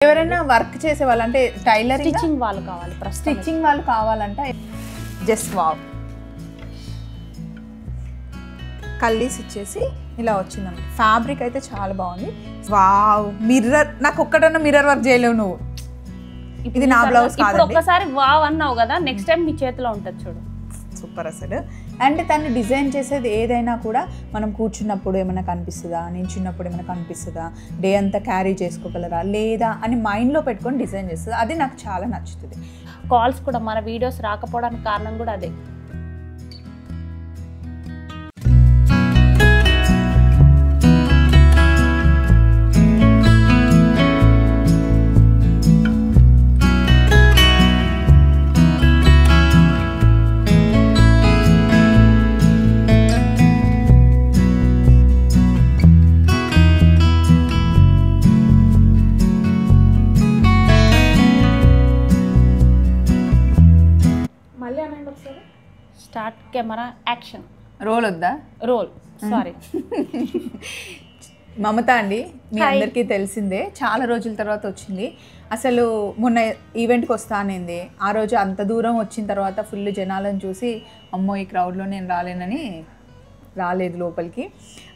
ఎవరైనా వర్క్ చేసే వాళ్ళు అంటే టైలరింగ్ స్టిచ్చింగ్ వాళ్ళు కావాలి, స్టిచ్చింగ్ వాళ్ళు కావాలంటే జస్ట్ వావ్ కల్లీస్ ఇచ్చేసి ఇలా వచ్చిందన్నమాట. ఫ్యాబ్రిక్ అయితే చాలా బాగుంది. వావ్ మిర్రర్, నాకు ఒక్కటన్నా మిర్రర్ వర్క్ చేయలేవు నువ్వు. ఇది నా బ్లౌజ్ కాదు. ఒక్కసారి వావ్ అన్నావు కదా, నెక్స్ట్ టైం మీ చేతిలో ఉంటుంది చూడు. సూపర్ అసలు. అంటే తను డిజైన్ చేసేది ఏదైనా కూడా మనం కూర్చున్నప్పుడు ఏమైనా కనిపిస్తుందా, నించున్నప్పుడు ఏమైనా కనిపిస్తుందా, డే అంతా క్యారీ చేసుకోగలరా లేదా అని మైండ్లో పెట్టుకొని డిజైన్ చేస్తుంది. అది నాకు చాలా నచ్చుతుంది. కాల్స్ కూడా మన వీడియోస్ రాకపోవడానికి కారణం కూడా అదే. Start camera action. రోల్ వద్దా? Roll, sorry. మమత అండి, మీ అందరికీ తెలిసిందే, చాలా రోజుల తర్వాత వచ్చింది. అసలు మొన్న ఈవెంట్కి వస్తానేంది, ఆ రోజు అంత దూరం వచ్చిన తర్వాత ఫుల్ జనాలను చూసి అమ్మో ఈ క్రౌడ్లో నేను రాలేనని రాలేదు లోపలికి.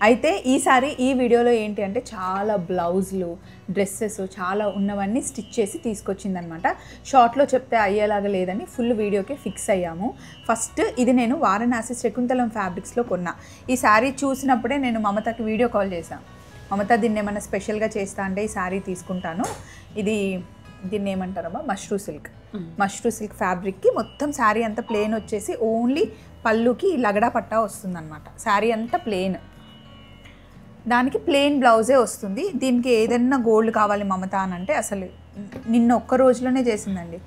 అయితే ఈసారి ఈ వీడియోలో ఏంటి అంటే చాలా బ్లౌజులు, డ్రెస్సెస్ చాలా ఉన్నవన్నీ స్టిచ్ చేసి తీసుకొచ్చిందనమాట. షార్ట్లో చెప్తే అయ్యేలాగా లేదని ఫుల్ వీడియోకి ఫిక్స్ అయ్యాము. ఫస్ట్ ఇది నేను వారణాసి శకుంతలం ఫ్యాబ్రిక్స్లో కొన్నా. ఈ శారీ చూసినప్పుడే నేను మమతకి వీడియో కాల్ చేశాను. మమత దీన్ని ఏమైనా స్పెషల్గా చేస్తా అంటే ఈ శారీ తీసుకుంటాను. దీన్ని ఏమంటారమ్మా, మష్రూ సిల్క్. మష్రూ సిల్క్ ఫ్యాబ్రిక్కి మొత్తం శారీ అంతా ప్లెయిన్ వచ్చేసి ఓన్లీ పళ్ళుకి లగడా పట్టా వస్తుందన్నమాట. శారీ అంతా ప్లెయిన్, దానికి ప్లెయిన్ బ్లౌజే వస్తుంది. దీనికి ఏదైనా గోల్డ్ కావాలి మమత అని అంటే అసలు నిన్న ఒక్క రోజులోనే చేసిందండి.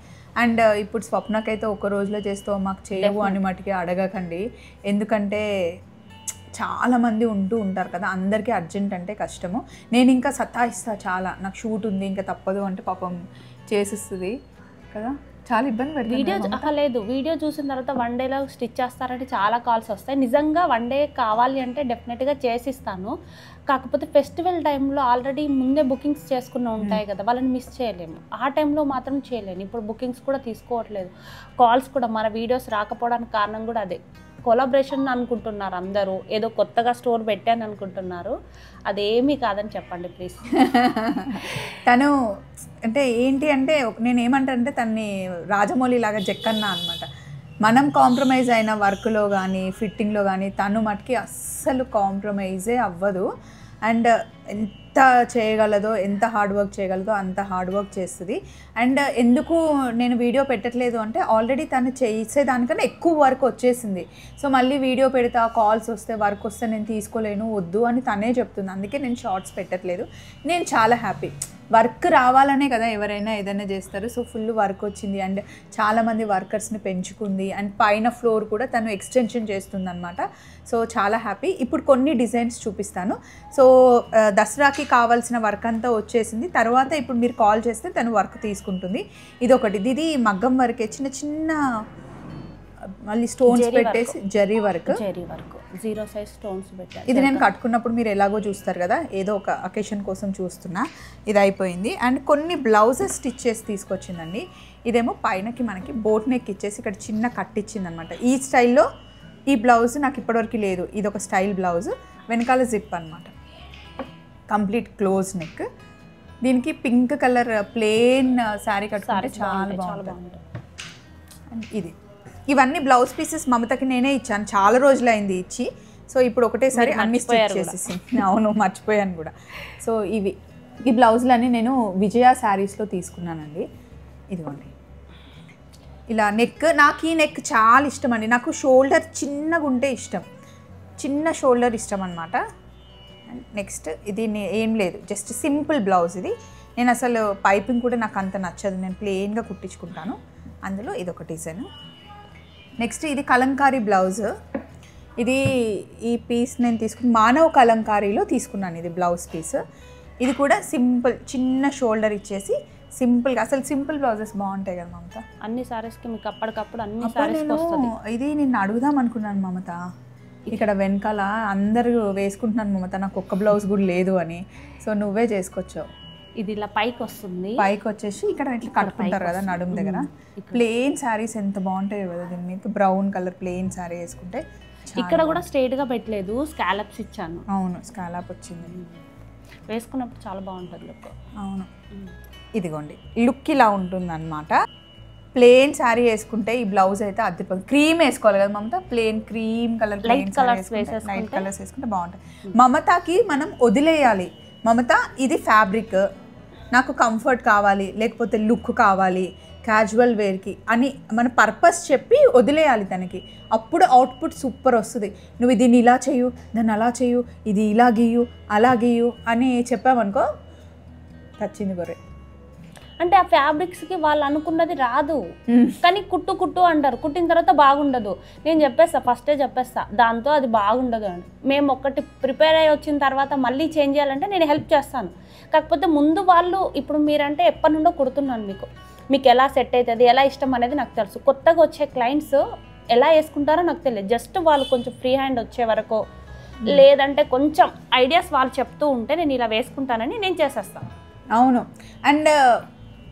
అండ్ ఇప్పుడు స్వప్నకైతే ఒక్క రోజులో చేస్తావు మాకు చేయవు అని మటుకి అడగకండి. ఎందుకంటే చాలామంది ఉంటూ ఉంటారు కదా, అందరికీ అర్జెంట్ అంటే కష్టము. నేను ఇంకా సతాయిస్తా చాలా, నాకు షూట్ ఉంది ఇంకా తప్పదు అంటే పాపం చేసిస్తుంది కదా, చాలా ఇబ్బంది పెడుతుంది. వీడియో చూసిన తర్వాత వన్ డేలో స్టిచ్ చేస్తారంటే చాలా కాల్స్ వస్తాయి. నిజంగా వన్ డే కావాలి అంటే డెఫినెట్గా చేసిస్తాను. కాకపోతే ఫెస్టివల్ టైంలో ఆల్రెడీ ముందే బుకింగ్స్ చేసుకున్న ఉంటాయి కదా, వాళ్ళని మిస్ చేయలేము. ఆ టైంలో మాత్రం చేయలేను. ఇప్పుడు బుకింగ్స్ కూడా తీసుకోవట్లేదు. కాల్స్ కూడా మన వీడియోస్ రాకపోవడానికి కారణం కూడా అదే. కొలాబరేషన్ అనుకుంటున్నారు అందరూ, ఏదో కొత్తగా స్టోర్ పెట్టాను అనుకుంటున్నారు. అదేమీ కాదని చెప్పండి ప్లీజ్. తను అంటే ఏంటి అంటే నేను ఏమంటానంటే తన్ని రాజమౌళి లాగా జక్కన్నా అనమాట. మనం కాంప్రమైజ్ అయిన వర్క్లో కానీ ఫిట్టింగ్లో కానీ తను మటుకి అస్సలు కాంప్రమైజే అవ్వదు. అండ్ ఎంత చేయగలదో, ఎంత హార్డ్ వర్క్ చేయగలదో అంత హార్డ్ వర్క్ చేస్తుంది. అండ్ ఎందుకు నేను వీడియో పెట్టట్లేదు అంటే ఆల్రెడీ తను చేసేదానికన్నా ఎక్కువ వర్క్ వచ్చేసింది. సో మళ్ళీ వీడియో పెడతా, కాల్స్ వస్తే వర్క్ వస్తే నేను తీసుకోలేను వద్దు అని తనే చెప్తుంది. అందుకే నేను షార్ట్స్ పెట్టట్లేదు. నేను చాలా హ్యాపీ. వర్క్ రావాలనే కదా ఎవరైనా ఏదైనా చేస్తారు. సో ఫుల్ వర్క్ వచ్చింది అండ్ చాలామంది వర్కర్స్ని పెంచుకుంది. అండ్ పైన ఫ్లోర్ కూడా తను ఎక్స్టెన్షన్ చేస్తుంది అనమాట. సో చాలా హ్యాపీ. ఇప్పుడు కొన్ని డిజైన్స్ చూపిస్తాను. సో దసరాకి కావాల్సిన వర్క్ అంతా వచ్చేసింది. తర్వాత ఇప్పుడు మీరు కాల్ చేస్తే తను వర్క్ తీసుకుంటుంది. ఇది ఒకటి, ఇది మగ్గం వర్కే, చిన్న చిన్న మళ్ళీ స్టోన్స్ పెట్టేసి zari work, zero size stones పెట్టారు. ఇది నేను కట్టుకున్నప్పుడు మీరు ఎలాగో చూస్తారు కదా, ఏదో ఒక అకేషన్ కోసం చూస్తున్నా. ఇది అయిపోయింది. అండ్ కొన్ని బ్లౌజెస్ స్టిచ్ చేసి తీసుకొచ్చిందండి. ఇదేమో పైనకి మనకి బోట్ నెక్ ఇచ్చేసి ఇక్కడ చిన్న కట్ ఇచ్చింది అనమాట. ఈ స్టైల్లో ఈ బ్లౌజ్ నాకు ఇప్పటివరకు లేదు. ఇది ఒక స్టైల్ బ్లౌజ్, వెనకాల జిప్ అనమాట, కంప్లీట్ క్లోజ్ నెక్. దీనికి పింక్ కలర్ ప్లెయిన్ శారీ కట్టుకుంటే చాలా బాగుంటుంది. అండ్ ఇది ఇవన్నీ బ్లౌజ్ పీసెస్ మమతకి నేనే ఇచ్చాను, చాలా రోజులు అయింది ఇచ్చి. సో ఇప్పుడు ఒకటేసారి అన్ని స్టిచ్ చేసేసి, అవును మర్చిపోయాను కూడా. సో ఈ బ్లౌజులన్నీ నేను విజయ శారీస్లో తీసుకున్నానండి. ఇదిగోండి ఇలా నెక్, నాకు ఈ నెక్ చాలా ఇష్టం అండి. నాకు షోల్డర్ చిన్నగా ఉంటే ఇష్టం, చిన్న షోల్డర్ ఇష్టం అనమాట. నెక్స్ట్ ఇది ఏం లేదు, జస్ట్ సింపుల్ బ్లౌజ్. ఇది నేను అసలు పైపింగ్ కూడా నాకు అంత నచ్చదు, నేను ప్లెయిన్గా కుట్టించుకుంటాను. అందులో ఇదొక డిజైన్. నెక్స్ట్ ఇది కలంకారీ బ్లౌజ్. ఇది ఈ పీస్ నేను తీసుకుని మానవ కలంకారీలో తీసుకున్నాను. ఇది బ్లౌజ్ పీస్. ఇది కూడా సింపుల్ చిన్న షోల్డర్ ఇచ్చేసి సింపుల్గా, అసలు సింపుల్ బ్లౌజెస్ బాగుంటాయి కదా మమత. అన్ని సారీస్కి మీకు అప్పటికప్పుడు అన్ని సారీస్కి వస్తుంది. ఇది నేను అడుగుదాం అనుకున్నాను మమత, ఇక్కడ వెనకాల అందరూ వేసుకుంటున్నాను మమత, నాకు ఒక్క బ్లౌజ్ కూడా లేదు అని. సో నువ్వే చేసుకొచ్చావు. ఇది ఇలా పైకి వస్తుంది, పైకి వచ్చేసి ఇక్కడ ఇట్లా కట్టుకుంటారు కదా నడుము దగ్గర. ప్లెయిన్ శారీస్ ఎంత బాగుంటాయో కదా దీని మీద, బ్రౌన్ కలర్ ప్లెయిన్ శారీ వేసుకుంటే. ఇక్కడ కూడా స్ట్రైట్ గా పెట్టలేదు, స్కాలప్స్ ఇచ్చాను. అవును, స్కాలప్ వచ్చింది, వేసుకున్నప్పుడు చాలా బాగుంటుంది లుక్. అవును, ఇదిగోండి లుక్ ఇలా ఉంటుంది అనమాట. ప్లెయిన్ శారీ వేసుకుంటే ఈ బ్లౌజ్ అయితే అద్దెపోతుంది. క్రీమ్ వేసుకోవాలి కదా Mamata, plain cream colour light colours వేసుకుంటే బాగుంటుంది. మమతకి మనం వదిలేయాలి, మమత ఇది ఫ్యాబ్రిక్, నాకు కంఫర్ట్ కావాలి, లేకపోతే లుక్ కావాలి క్యాజువల్ వేర్కి అని మన పర్పస్ చెప్పి వదిలేయాలి తనకి. అప్పుడు అవుట్పుట్ సూపర్ వస్తుంది. నువ్వు దీన్ని ఇలా చేయు, దాన్ని అలా చేయు, ఇది ఇలా గీయు అలా గీయు అని చెప్పామనుకో వచ్చింది గొర్రె. అంటే ఆ ఫ్యాబ్రిక్స్కి వాళ్ళు అనుకున్నది రాదు, కానీ కుట్టు అంటారు. కుట్టిన తర్వాత బాగుండదు. నేను చెప్పేస్తా, ఫస్టే చెప్పేస్తా, దాంతో అది బాగుండదు అని. మేము ఒకటి ప్రిపేర్ అయ్యి వచ్చిన తర్వాత మళ్ళీ చేంజ్ చేయాలంటే నేను హెల్ప్ చేస్తాను. కాకపోతే ముందు వాళ్ళు, ఇప్పుడు మీరంటే ఎప్పటి నుండో కుడుతున్నాను, మీకు ఎలా సెట్ అవుతుంది, ఎలా ఇష్టం అనేది నాకు తెలుసు. కొత్తగా వచ్చే క్లయింట్స్ ఎలా వేసుకుంటారో నాకు తెలియదు. జస్ట్ వాళ్ళు కొంచెం ఫ్రీ హ్యాండ్ వచ్చే వరకు, లేదంటే కొంచెం ఐడియాస్ వాళ్ళు చెప్తూ ఉంటే నేను ఇలా వేసుకుంటానని నేను చేసేస్తాను. అవును, అండ్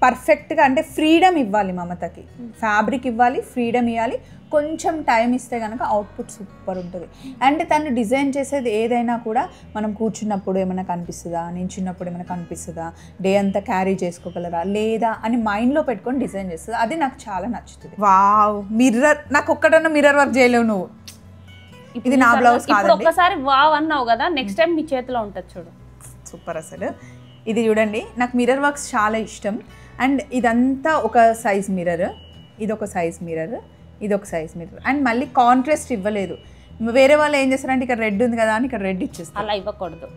పర్ఫెక్ట్గా అంటే ఫ్రీడమ్ ఇవ్వాలి మమతకి, ఫ్యాబ్రిక్ ఇవ్వాలి, ఫ్రీడమ్ ఇవ్వాలి. కొంచెం టైం ఇస్తే కనుక అవుట్పుట్ సూపర్ ఉంటుంది. అండ్ తను డిజైన్ చేసేది ఏదైనా కూడా మనం కూర్చున్నప్పుడు ఏమైనా కనిపిస్తుందా, నించున్నప్పుడు ఏమైనా కనిపిస్తుందా, డే అంతా క్యారీ చేసుకోగలరా లేదా అని మైండ్లో పెట్టుకొని డిజైన్ చేస్తుంది. అది నాకు చాలా నచ్చుతుంది. వావ్, మిర్రర్, నాకు ఒక్కటన్నా మిర్రర్ వర్క్ చేయలేవు నువ్వు. ఇది నా బ్లౌజ్ కాదు. ఒక్కసారి వావ్ అన్నావు కదా, నెక్స్ట్ టైం మీ చేతిలో ఉంటుంది చూడు, సూపర్ అసలు. ఇది చూడండి, నాకు మిర్రర్ వర్క్స్ చాలా ఇష్టం. అండ్ ఇదంతా ఒక సైజ్ మిర్రర్, ఇది ఒక సైజ్ మిర్రర్, ఇది ఒక సైజ్ మిర్రర్. అండ్ మళ్ళీ కాంట్రాస్ట్ ఇవ్వలేదు. వేరే వాళ్ళు ఏం చేస్తారంటే ఇక్కడ రెడ్ ఉంది కదా అని ఇక్కడ రెడ్ ఇచ్చేస్తారు, అలా ఇవ్వకూడదు.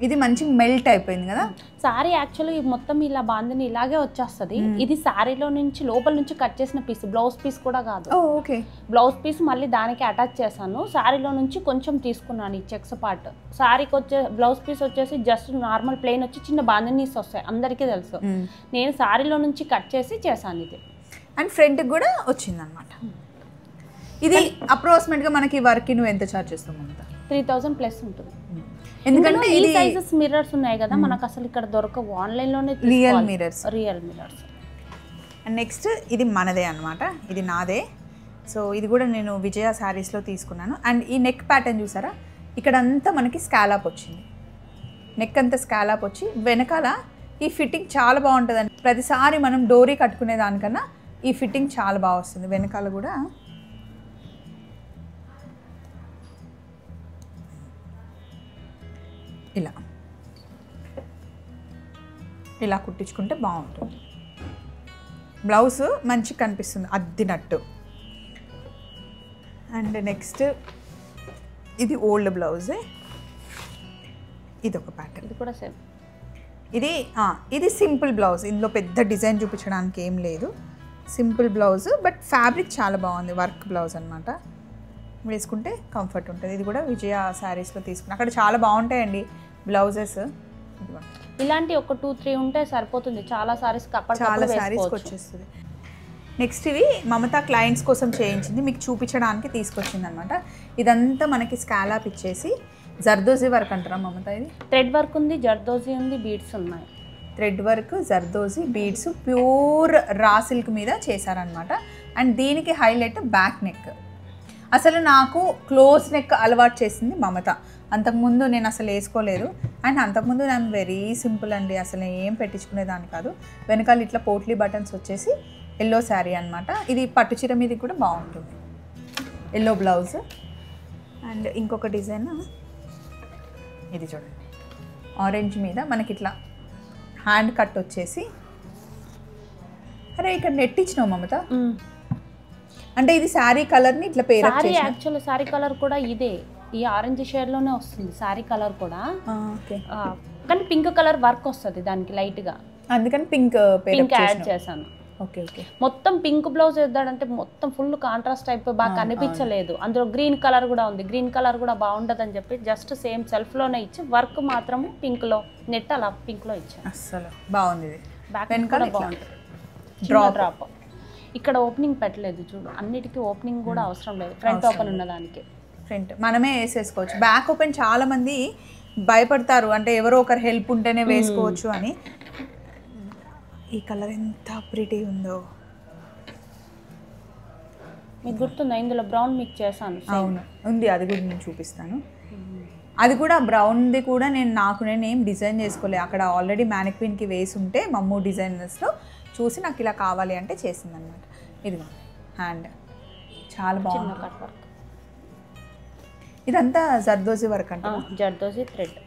ఇది మంచి మెల్ట్ అయిపోయింది కదా సారీ. యాక్చువల్లీ మొత్తం ఇలా బాందని ఇలాగే వచ్చేస్తుంది. ఇది సారీలో నుంచి లోపల నుంచి కట్ చేసిన పీస్, బ్లౌజ్ పీస్ కూడా కాదు. ఓకే, బ్లౌజ్ పీస్ మళ్ళీ దానికి అటాచ్ చేశాను. సారీలో నుంచి కొంచెం తీసుకున్నాను ఈ చెక్స్ పార్ట్. సారీకి వచ్చే బ్లౌజ్ పీస్ వచ్చేసి జస్ట్ నార్మల్ ప్లెయిన్ వచ్చి చిన్న బాందనీస్ వస్తాయి, అందరికీ తెలుసు. నేను సారీలో నుంచి కట్ చేసి చేశాను ఇది. అండ్ ఫ్రంట్కి కూడా వచ్చిందనమాట. ఇది అప్రాక్సిమేట్గా మనకి వర్క్ నువ్వు ఎంత ఛార్జ్ చేస్తావు అంత? 3000 ప్లస్ ఉంటుంది. ఎందుకంటే ఈ సైజెస్ మిర్రర్స్ ఉన్నాయి కదా మనకు, అసలు ఇక్కడ దొరకవు, ఆన్లైన్లోనే రియల్ మిర్రర్స్. అండ్ నెక్స్ట్ ఇది మనదే అనమాట, ఇది నాదే. సో ఇది కూడా నేను విజయ శారీస్లో తీసుకున్నాను. అండ్ ఈ నెక్ ప్యాటర్న్ చూసారా, ఇక్కడ అంతా మనకి స్కాలప్ వచ్చింది, నెక్ అంతా స్కాలప్ వచ్చి వెనకాల ఈ ఫిట్టింగ్ చాలా బాగుంటుందండి. ప్రతిసారి మనం డోరీ కట్టుకునే దానికన్నా ఈ ఫిట్టింగ్ చాలా బాగా వస్తుంది. వెనకాల కూడా ఇలా కుట్టించుకుంటే బాగుంటుంది. బ్లౌజ్ మంచిగా కనిపిస్తుంది అద్దినట్టు. అండ్ నెక్స్ట్ ఇది ఓల్డ్ బ్లౌజే, ఇది ఒక ప్యాటర్న్, ఇది కూడా సేమ్. ఇది సింపుల్ బ్లౌజ్, ఇందులో పెద్ద డిజైన్ చూపించడానికి ఏం లేదు, సింపుల్ బ్లౌజ్. బట్ ఫ్యాబ్రిక్ చాలా బాగుంది, వర్క్ బ్లౌజ్ అనమాట. వేసుకుంటే కంఫర్ట్ ఉంటుంది. ఇది కూడా విజయ శారీస్లో తీసుకున్నా, అక్కడ చాలా బాగుంటాయండి బ్లౌజెస్. ఇలాంటి ఒక 2-3 ఉంటే సరిపోతుంది, చాలా సారీస్ చాలా శారీస్కి వచ్చేస్తుంది. నెక్స్ట్ ఇవి మమత క్లయింట్స్ కోసం చేయించింది, మీకు చూపించడానికి తీసుకొచ్చింది అనమాట. ఇదంతా మనకి స్కాలప్ ఇచ్చేసి జర్దోజీ వర్క్ అంటారా మమత? ఇది థ్రెడ్ వర్క్ ఉంది, జర్దోజీ ఉంది, బీడ్స్ ఉన్నాయి. Thread work, zardozi, beads, pure raw silk మీద చేశారనమాట. అండ్ దీనికి హైలైట్ బ్యాక్ నెక్. అసలు నాకు క్లోజ్ నెక్ అలవాటు చేసింది మమత, అంతకుముందు నేను అసలు వేసుకోలేదు. అండ్ అంతకుముందు నేను వెరీ సింపుల్ అండి, అసలు ఏం పెట్టించుకునేదాన్ని కాదు. వెనకాల ఇట్లా పోట్లీ బటన్స్ వచ్చేసి ఎల్లో శారీ అనమాట. ఇది పట్టు చీర మీద కూడా బాగుంటుంది, ఎల్లో బ్లౌజ్. అండ్ ఇంకొక డిజైన్ ఇది చూడండి, ఆరెంజ్ మీద మనకి ఇట్లా హ్యాండ్ కట్ వచ్చేసి. అరే ఇక్కడ నెట్ ఇచ్చినావు మమత, అంటే ఇది శారీ కలర్ని ఇట్లా పేరు. యాక్చువల్లీ శారీ కలర్ కూడా ఇదే, ఈ ఆరెంజ్ షేడ్లోనే వస్తుంది శారీ కలర్ కూడా. కానీ పింక్ కలర్ వర్క్ వస్తుంది దానికి లైట్గా, అందుకని పింక్ యాడ్ చేశాను. Okay okay. మొత్తం పింక్ బ్లౌజ్ వేద్దాడంటే మొత్తం ఫుల్ కాంట్రాస్ట్ అయిపోయి బాగా కనిపించలేదు. అందులో గ్రీన్ కలర్ కూడా ఉంది, గ్రీన్ కలర్ కూడా బాగుంటుంది అని చెప్పి జస్ట్ సేమ్ సెల్ఫ్లోనే ఇచ్చి వర్క్ మాత్రం పింక్లో, నెట్ అలా పింక్లో ఇచ్చాను. అసలు బాగుంది. బ్యాక్ కూడా బాగుంటుంది, డ్రాప్. ఇక్కడ ఓపెనింగ్ పెట్టలేదు చూడు, అన్నిటికీ ఓపెనింగ్ కూడా అవసరం లేదు, ఫ్రంట్ ఓపెన్ ఉన్నదానికి ఫ్రంట్ మనమే వేసేసుకోవచ్చు. బ్యాక్ ఓపెన్ చాలా మంది భయపడతారు, అంటే ఎవరో ఒకరు హెల్ప్ ఉంటేనే వేసుకోవచ్చు అని. ఈ కలర్ ఎంత ప్రిటీ ఉందో. మీకు గుర్తుందా ఇందులో బ్రౌన్ మిక్స్ చేశాను. అవును ఉంది, అది కూడా నేను చూపిస్తాను. అది కూడా బ్రౌన్ది కూడా నేను ఏం డిజైన్ చేసుకోలే, అక్కడ ఆల్రెడీ మ్యానిక్విన్కి వేసి ఉంటే మమ్ము డిజైనర్స్లో చూసి నాకు ఇలా కావాలి అంటే చేసిందనమాట. ఇదిగో హ్యాండ్ చాలా బాగుంది. కట్ వర్క్ ఇదంతా జర్దోజీ వర్క్ అంటే జర్దోజీ థ్రెడ్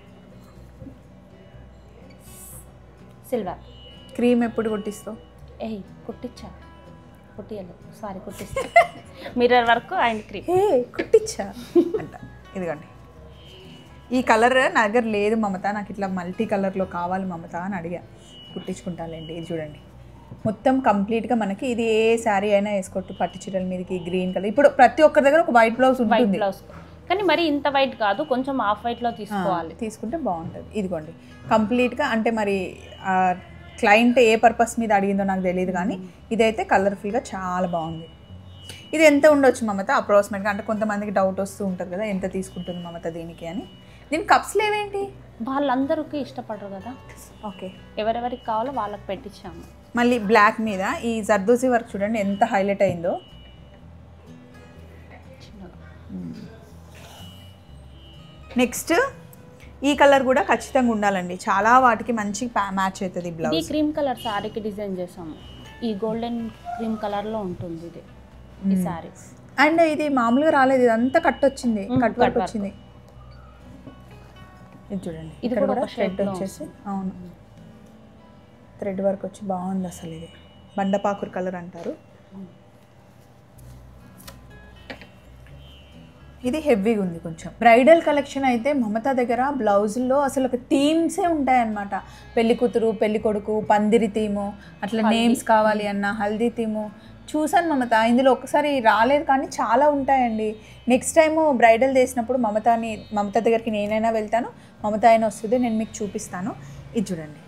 సిల్వర్. క్రీమ్ ఎప్పుడు కొట్టిస్తావు? కుట్టించా, కుట్టియలేదు సారీ కుట్టిస్తా. మిర్రర్ వర్క్ అండ్ క్రీమ్ కుట్టించా అంట. ఇదిగోండి ఈ కలర్ నా దగ్గర లేదు మమత, నాకు ఇట్లా మల్టీ కలర్లో కావాలి మమత అని అడిగా. కుట్టించుకుంటానండి. ఇది చూడండి మొత్తం కంప్లీట్గా మనకి ఇది ఏ శారీ అయినా వేసుకోవచ్చు. పట్టు చీరల మీదకి గ్రీన్ కలర్. ఇప్పుడు ప్రతి ఒక్కరి దగ్గర ఒక వైట్ బ్లౌజ్ ఉంటుంది, బ్లౌజ్ కానీ మరి ఇంత వైట్ కాదు, కొంచెం ఆఫ్ వైట్లో తీసుకోవాలి, తీసుకుంటే బాగుంటుంది. ఇదిగోండి కంప్లీట్గా అంటే మరి క్లయింట్ ఏ పర్పస్ మీద అడిగిందో నాకు తెలియదు, కానీ ఇదైతే కలర్ఫుల్గా చాలా బాగుంది. ఇది ఎంత ఉండొచ్చు మమత అప్రాక్సిమేట్గా? అంటే కొంతమందికి డౌట్ వస్తూ ఉంటుంది కదా, ఎంత తీసుకుంటుంది మమత దీనికి అని. దీని కప్స్ లేవేంటి? వాళ్ళందరికీ ఇష్టపడరు కదా, ఓకే ఎవరెవరికి కావాలో వాళ్ళకి పెట్టించాము. మళ్ళీ బ్లాక్ మీద ఈ జర్దోజీ వర్క్ చూడండి ఎంత హైలైట్ అయిందో. నెక్స్ట్ ఈ కలర్ కూడా ఖచ్చితంగా ఉండాలండి, చాలా వాటికి మంచి మ్యాచ్ అవుతుంది బ్లౌజ్. ఈ క్రీమ్ కలర్ శారీకి డిజైన్ చేసాము, ఈ గోల్డెన్ క్రీమ్ కలర్లో ఉంటుంది ఇది ఈ శారీ. అండ్ ఇది మామూలుగా రాలేదు, ఇదంతా కట్ వచ్చింది, కట్ వర్క్ వచ్చింది. ఇది చూడండి ఇక్కడ కూడా థ్రెడ్ వచ్చేసి, అవును థ్రెడ్ వర్క్ వచ్చి బాగుంది అసలు. ఇది బండపాకురు కలర్ అంటారు. ఇది హెవీగా ఉంది కొంచెం. బ్రైడల్ కలెక్షన్ అయితే మమతా దగ్గర బ్లౌజుల్లో అసలు ఒక థీమ్సే ఉంటాయన్నమాట. పెళ్లి కూతురు పెళ్లి కొడుకు పందిరి థీము, అట్లా నేమ్స్ కావాలి అన్న హల్దీ థీము చూసాను మమత. ఇందులో ఒకసారి రాలేదు కానీ చాలా ఉంటాయండి. నెక్స్ట్ టైము బ్రైడల్ చేసినప్పుడు మమత దగ్గరికి నేనైనా వెళ్తాను, మమత అయినా వస్తుంది, నేను మీకు చూపిస్తాను. ఇది చూడండి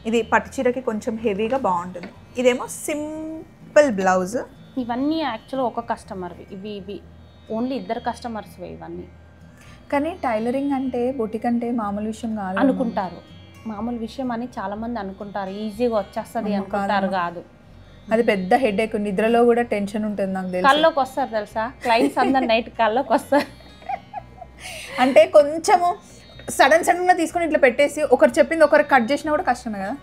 ఇది పట్టు చీరకి కొంచెం హెవీగా బాగుంటుంది. ఇదేమో సింపుల్ బ్లౌజ్. ఇవన్నీ యాక్చువల్గా ఒక కస్టమర్వి, ఇవి ఓన్లీ ఇద్దరు కస్టమర్స్వే ఇవన్నీ. కానీ టైలరింగ్ అంటే బొటిక్ అంటే మామూలు విషయం కాదు అనుకుంటారు, మామూలు విషయం అని చాలామంది అనుకుంటారు, ఈజీగా వచ్చేస్తుంది అనుకుంటారు. కాదు, అది పెద్ద హెడేక్. నిద్రలో కూడా టెన్షన్ ఉంటుంది నాకు తెలుసు. కల్లోకి వస్తారు తెలుసా క్లయింట్స్ అందరు నైట్ కల్లోకి వస్తారు. అంటే కొంచెము సడన్గా తీసుకొని ఇట్లా పెట్టేసి ఒకరు చెప్పింది ఒకరు కట్ చేసినా కూడా కష్టమే కదా.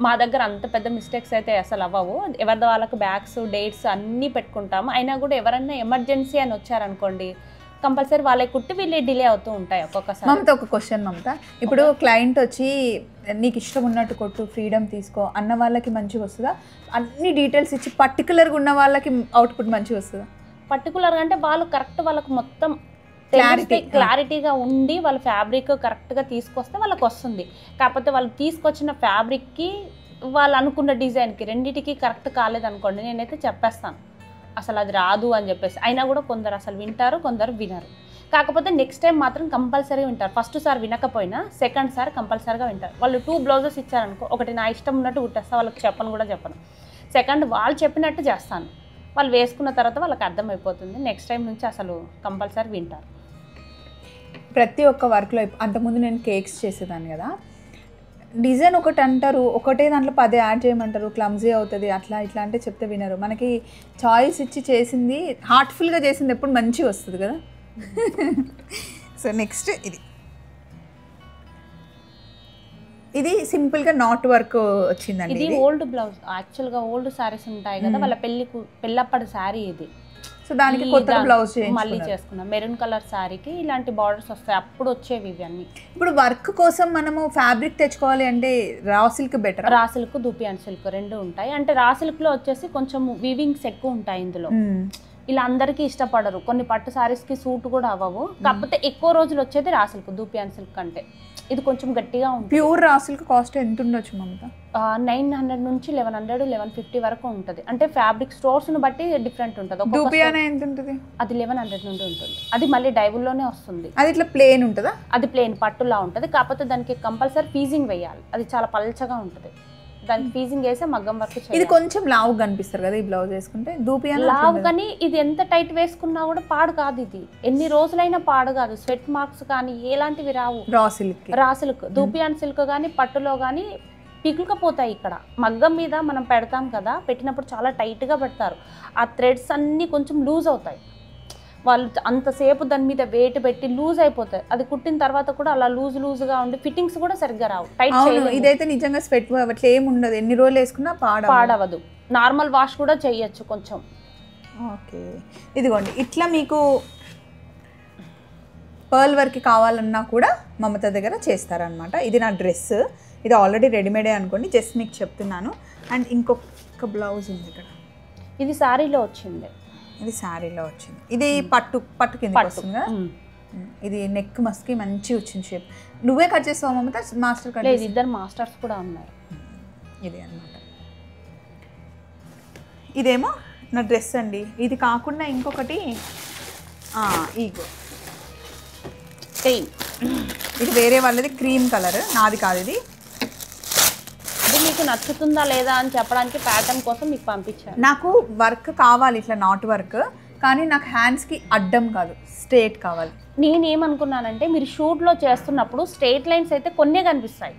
మా దగ్గర అంత పెద్ద మిస్టేక్స్ అయితే అసలు అవ్వవు. ఎవరిదో వాళ్ళకి బ్యాగ్స్ డేట్స్ అన్నీ పెట్టుకుంటాము. అయినా కూడా ఎవరైనా ఎమర్జెన్సీ అని వచ్చారనుకోండి కంపల్సరీ వాళ్ళకి కుట్టి వీళ్ళు డిలే అవుతూ ఉంటాయి ఒక్కొక్కసారి. మమత ఒక క్వశ్చన్ మమత, ఇప్పుడు క్లయింట్ వచ్చి నీకు ఇష్టం ఉన్నట్టు కొట్టు ఫ్రీడమ్ తీసుకో అన్న వాళ్ళకి మంచిగా వస్తుందా? అన్ని డీటెయిల్స్ ఇచ్చి పర్టికులర్గా ఉన్న వాళ్ళకి అవుట్పుట్ మంచిగా వస్తుందా? పర్టికులర్గా అంటే వాళ్ళు కరెక్ట్ వాళ్ళకి మొత్తం క్లారిటీగా ఉండి వాళ్ళ ఫ్యాబ్రిక్ కరెక్ట్గా తీసుకొస్తే వాళ్ళకి వస్తుంది. కాకపోతే వాళ్ళు తీసుకొచ్చిన ఫ్యాబ్రిక్కి వాళ్ళు అనుకున్న డిజైన్కి రెండింటికి కరెక్ట్ కాలేదనుకోండి నేనైతే చెప్పేస్తాను అసలు అది రాదు అని చెప్పేసి. అయినా కూడా కొందరు అసలు వింటారు, కొందరు వినరు. కాకపోతే నెక్స్ట్ టైం మాత్రం కంపల్సరీ వింటారు. ఫస్ట్ సారి వినకపోయినా సెకండ్ సారి కంపల్సరీగా వింటారు. వాళ్ళు 2 బ్లౌజెస్ ఇచ్చారనుకో, ఒకటి నా ఇష్టం ఉన్నట్టు కుట్టేస్తా, వాళ్ళకి చెప్పను కూడా చెప్పను. సెకండ్ వాళ్ళు చెప్పినట్టు చేస్తాను, వాళ్ళు వేసుకున్న తర్వాత వాళ్ళకి అర్థమైపోతుంది. నెక్స్ట్ టైం నుంచి అసలు కంపల్సరీ వింటారు. ప్రతి ఒక్క వర్క్లో అంతకుముందు నేను కేక్స్ చేసేదాన్ని కదా, డిజైన్ ఒకటి అంటారు, ఒకటే దాంట్లో 10 యాడ్ చేయమంటారు, క్లమ్జీ అవుతుంది అట్లా ఇట్లా అంటే చెప్తే వినరు. మనకి చాయిస్ ఇచ్చి చేసింది హార్ట్ఫుల్గా చేసింది ఎప్పుడు మంచిగా వస్తుంది కదా. సో నెక్స్ట్ ఇది సింపుల్గా నాట్ వర్క్ వచ్చిందండి. ఇది ఓల్డ్ బ్లౌజ్, యాక్చువల్గా ఓల్డ్ శారీస్ ఉంటాయి కదా వాళ్ళ పెళ్ళప్పటి శారీ ఇది. సో దానికి కొత్త బ్లౌజ్ మళ్ళీ చేసుకున్నాం. మెరూన్ కలర్ శారీకి ఇలాంటి బార్డర్స్ వస్తాయి, అప్పుడు వచ్చేవి ఇవన్నీ. ఇప్పుడు వర్క్ కోసం మనము ఫ్యాబ్రిక్ తెచ్చుకోవాలి అంటే raw silk better? Raw silk dupion silk రెండు ఉంటాయి. అంటే రా సిల్క్లో వచ్చేసి కొంచెం వీవింగ్స్ ఎక్కువ ఉంటాయి ఇందులో. ఇలా అందరికీ ఇష్టపడరు, కొన్ని పట్టు శారీస్కి సూట్ కూడా అవ్వవు. కాకపోతే ఎక్కువ రోజులు వచ్చేది రా సిల్క్ దూపియాన్ సిల్క్ అంటే. ఇది కొంచెం గట్టిగా ఉంటుంది. ప్యూర్ రా సిల్క్ కాస్ట్ ఎంత ఉండొచ్చు మమత? 900 నుంచి 1100 1150 వరకు ఉంటుంది. అంటే ఫ్యాబ్రిక్ స్టోర్స్ని బట్టి డిఫరెంట్ ఉంటుంది. దూపియానా ఎంత ఉంటుంది? అది 1100 నుండి ఉంటుంది. అది మళ్ళీ డైవుల్లోనే వస్తుంది. అది ఇట్లా ప్లేన్ ఉంటుందా? అది ప్లేన్ పట్టులా ఉంటుంది. కాకపోతే దానికి కంపల్సరీ ఫీజింగ్ వేయాలి, అది చాలా పల్చగా ఉంటుంది. దానికి ఫీజింగ్ వేసే మగ్గం వర్క్ చేయాలి. ఇది కొంచెం లావు కనిపిస్తారు కదా ఈ బ్లౌజ్ వేసుకుంటే. దూపియానా లావు కానీ ఇది ఎంత టైట్ వేసుకున్నా కూడా పాడు కాదు. ఇది ఎన్ని రోజులైనా పాడు కాదు. స్వెట్ మార్క్స్ కానీ ఎలాంటివి రావు. రా సిల్క్ దూపియాన్ సిల్క్ కానీ పట్టులో కానీ పిగులుకపోతాయి. ఇక్కడ మగ్గం మీద మనం పెడతాం కదా, పెట్టినప్పుడు చాలా టైట్గా పెడతారు, ఆ థ్రెడ్స్ అన్నీ కొంచెం లూజ్ అవుతాయి. వాళ్ళు అంతసేపు దాని మీద వెయిట్ పెట్టి లూజ్ అయిపోతాయి. అది కుట్టిన తర్వాత కూడా అలా లూజ్గా ఉండి ఫిట్టింగ్స్ కూడా సరిగ్గా రావు. టైట్ చేయలేము. ఇదైతే నిజంగా స్వెట్ అట్లా ఏమి ఉండదు, ఎన్ని రోజులు వేసుకున్నా పాడవదు. నార్మల్ వాష్ కూడా చేయొచ్చు కొంచెం. ఓకే, ఇదిగోండి ఇట్లా మీకు పర్ల్ వర్క్ కావాలన్నా కూడా మమత దగ్గర చేస్తారనమాట. ఇది నా డ్రెస్, ఇది ఆల్రెడీ రెడీమేడే అనుకోండి, జస్ట్ మీకు చెప్తున్నాను. అండ్ ఇంకొక బ్లౌజ్ ఉంది ఇక్కడ, ఇది శారీలో వచ్చింది. ఇది శారీలో వచ్చింది. ఇది పట్టు కింద వస్తుంది కదా. ఇది నెక్ మస్కి మంచి వచ్చింది షేప్. నువ్వే కట్ చేస్తావు మమత? Master cut? లేదు, ఇద్దరు మాస్టర్స్ కూడా ఉన్నారు. ఇది అనమాట. ఇదేమో నా డ్రెస్ అండి. ఇది కాకుండా ఇంకొకటి ఈగో, ఇది వేరే వాళ్ళది క్రీమ్ కలర్, నాది కాదు ఇది. ఇది మీకు నచ్చుతుందా లేదా అని చెప్పడానికి ప్యాటర్న్ కోసం మీకు పంపించాను. నాకు వర్క్ కావాలి ఇట్లా నాట్ వర్క్, కానీ నాకు హ్యాండ్స్కి అడ్డం కాదు, స్ట్రేట్ కావాలి. నేనేమనుకున్నానంటే మీరు షూట్లో చేస్తున్నప్పుడు స్ట్రేట్ లైన్స్ అయితే కొన్నే కనిపిస్తాయి,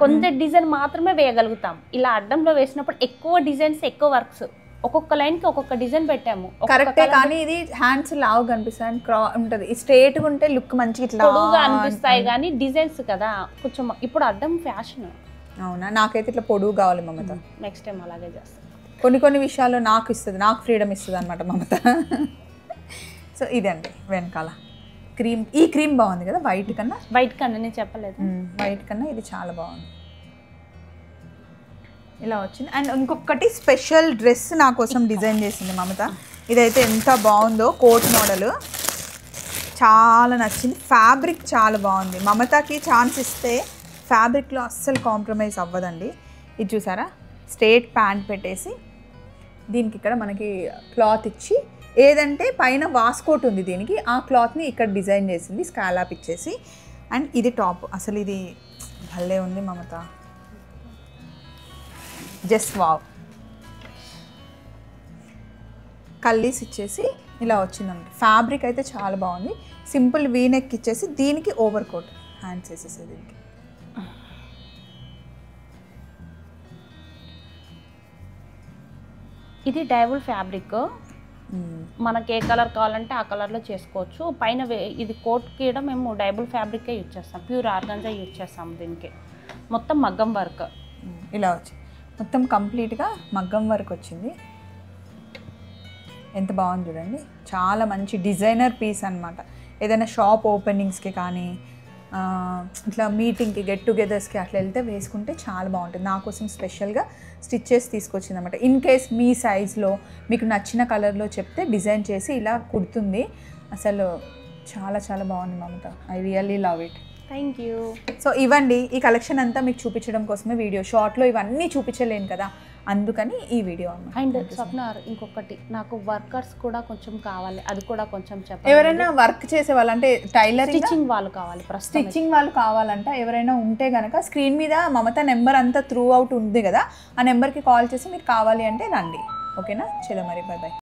కొంత డిజైన్ మాత్రమే వేయగలుగుతాం. ఇలా అడ్డంలో వేసినప్పుడు ఎక్కువ డిజైన్స్, ఎక్కువ వర్క్స్, ఒక్కొక్క లైన్కి ఒక్కొక్క డిజైన్ పెట్టాము. కరెక్టే, కానీ ఇది హ్యాండ్స్ లావు కనిపిస్తాయి అండ్ ఉంటుంది. స్ట్రేట్గా ఉంటే లుక్ మంచిగా ఇట్లా పొడుగా అనిపిస్తాయి, కానీ డిజైన్స్ కదా కొంచెం. ఇప్పుడు అడ్డం ఫ్యాషన్. అవునా? నాకైతే ఇట్లా పొడుగు కావాలి మమత. నెక్స్ట్ టైం అలాగే చేస్తాను. కొన్ని విషయాల్లో నాకు ఇస్తుంది, నాకు ఫ్రీడమ్ ఇస్తుంది అనమాట మమత. సో ఇదండి వెనకాల క్రీమ్. ఈ క్రీమ్ బాగుంది కదా వైట్ కన్నా. వైట్ కన్నా నేను చెప్పలేదు, వైట్ కన్నా ఇది చాలా బాగుంది. ఇలా వచ్చింది. అండ్ ఇంకొకటి స్పెషల్ డ్రెస్ నా కోసం డిజైన్ చేసింది మమత. ఇదైతే ఎంత బాగుందో, కోట్ మోడల్, చాలా నచ్చింది. ఫ్యాబ్రిక్ చాలా బాగుంది. మమతకి ఛాన్స్ ఇస్తే ఫ్యాబ్రిక్లో అస్సలు కాంప్రమైజ్ అవ్వదండి. ఇది చూసారా, స్ట్రేట్ ప్యాంట్ పెట్టేసి దీనికి ఇక్కడ మనకి క్లాత్ ఇచ్చి, ఏదంటే పైన వాస్కోట్ ఉంది దీనికి, ఆ క్లాత్ని ఇక్కడ డిజైన్ చేసింది స్కాలాప్ ఇచ్చేసి. అండ్ ఇది టాప్. అసలు ఇది భలే ఉంది మమత, జస్ట్ వావ్. కల్లీస్ ఇచ్చేసి ఇలా వచ్చిందండి. ఫ్యాబ్రిక్ అయితే చాలా బాగుంది. సింపుల్ వీ నెక్ ఇచ్చేసి దీనికి ఓవర్ కోట్ హ్యాండ్స్ వేసేసి దీనికి. ఇది డైబుల్ ఫ్యాబ్రిక్, మనకి ఏ కలర్ కావాలంటే ఆ కలర్లో చేసుకోవచ్చు. పైన ఇది కోట్ కూడా మేము డైబుల్ ఫ్యాబ్రికే యూజ్ చేస్తాం, ప్యూర్ ఆర్గంజా యూజ్ చేస్తాం. దీనికి మొత్తం మగ్గం వర్క్ ఇలా వచ్చి మొత్తం కంప్లీట్గా మగ్గం వర్క్ వచ్చింది. ఎంత బాగుంది చూడండి, చాలా మంచి డిజైనర్ పీస్ అనమాట. ఏదైనా షాప్ ఓపెనింగ్స్కి కానీ ఇట్లా మీటింగ్కి, గెట్ టుగెదర్స్కి అట్లా వెళ్తే వేసుకుంటే చాలా బాగుంటుంది. నా కోసం స్పెషల్గా స్టిచ్ చేసి తీసుకొచ్చింది అనమాట. ఇన్ కేస్ మీ సైజ్లో మీకు నచ్చిన కలర్లో చెప్తే డిజైన్ చేసి ఇలా కుడుతుంది. అసలు చాలా చాలా బాగుంది Mamata. I really love it. Thank you. So ఇవ్వండి, ఈ కలెక్షన్ అంతా మీకు చూపించడం కోసమే వీడియో. షార్ట్లో ఇవన్నీ చూపించలేను కదా, అందుకని ఈ వీడియో. అండ్ స్వప్న, ఇంకొకటి నాకు వర్కర్స్ కూడా కొంచెం కావాలి, అది కూడా కొంచెం చెప్పండి. ఎవరైనా వర్క్ చేసే వాళ్ళు అంటే టైలరింగ్, స్టిచ్చింగ్ వాళ్ళు కావాలి, స్టిచ్చింగ్ వాళ్ళు కావాలంట ఎవరైనా ఉంటే కనుక స్క్రీన్ మీద మమత నెంబర్ అంతా త్రూ అవుట్ ఉంది కదా, ఆ నెంబర్కి కాల్ చేసి మీరు కావాలి అంటే రండి. ఓకేనా? చలో మరి, బాయ్ బాయ్.